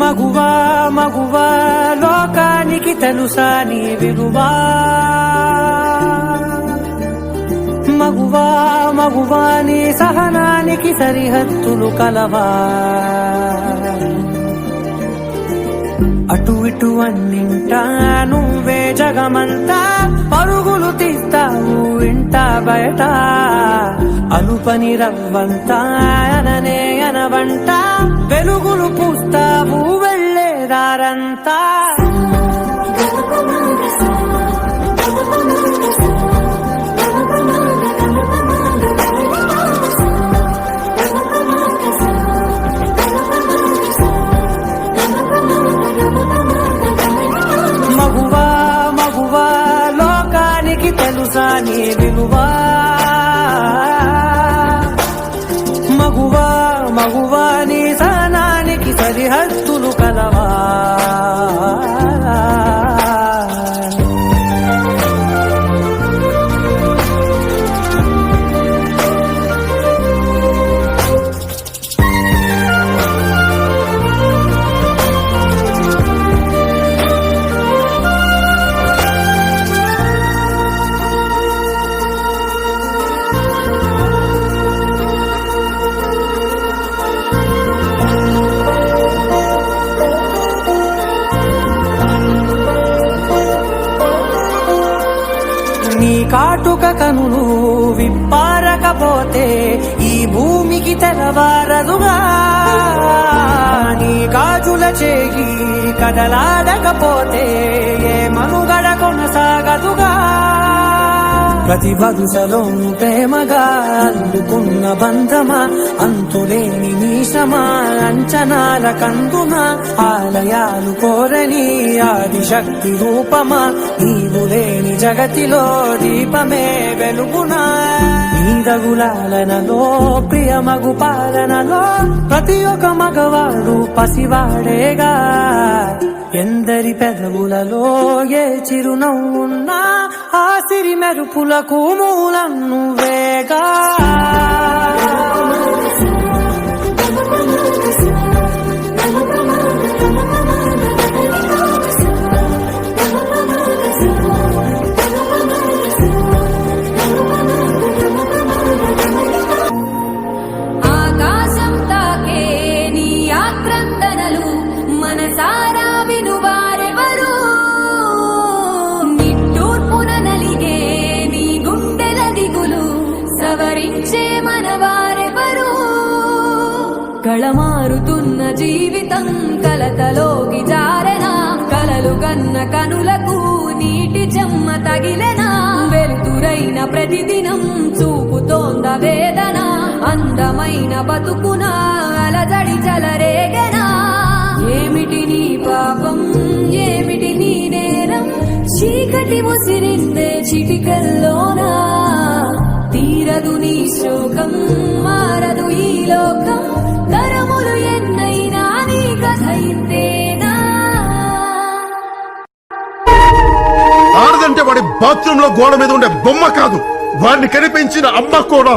మగువా మగువా లోకానికి తెలుసా నీ విలువా మగువా మగువా నీ సహనానికి సరిహద్దులు కలవా అటు ఇటు అన్నింటా నువ్వే జగమంతా పరుగులు తీస్తావు ఇంట బయట అలుపని రవ్వంతా అననే అనవంట వెలుగులు పూస్తావు వెళ్ళేదారంతా మగువా మగువా లోకానికి తెలుసా నీ విలువా మగువా మగువా నీ సహనానికి సరిహద్దులు కలవా నీ కాటుక కనులు విప్పారకపోతే ఈ భూమికి తెలవారదుగా నీ గాజుల చేయి కదలాడకపోతే ఏ మనుగడ కొనసాగదుగా ప్రతి వరుసలోను ప్రేమగా అందుకున్న బంధమా అంతులేని నీశమా అంచనాల కందున ఆలయాలు కోరని ఆదిశక్తి రూపమా నీవు లేని జగతిలో దీపమే వెలుగునా నీదగులాలనలో ప్రియమగు పాలనలో ప్రతి ఒక్క మగవాడు పసివాడేగా ఎందరి పెదవులలో ఏ చిరునవ్వున్నా ఆ సిరి మెరుపులకు మూలం నువ్వేగా ఆకాశం తాకే నీ ఆక్రందనలు మనసారా వినువారెవరు నిట్టూర్పున నలిగే నీ గుండెల దిగులు సవరించే మనవారెవరు కళమారుతున్న జీవితం కలతలోకి జారెనా కలలు గన్న కనులకు నీటి చెమ్మ తగిలెనా వెలుతురైన ప్రతిదినం చూపుతోంద వేదన అందమైన బతుకున అలజడి చలరేగనా ఏమిటి నీ పాపం ఏమిటి నీ నేరం చీకటి ముసిరిందే చిటికల్లోనా తీరదు నీ శోకం మారదు ఈ లోకం తరములు ఎన్నైనా నీ కథ ఇంతేనా ఆడదంటే వాడి బాత్రూమ్ లో గోడ మీద ఉండే బొమ్మ కాదు వాడిని కనిపించిన అమ్మ కూడా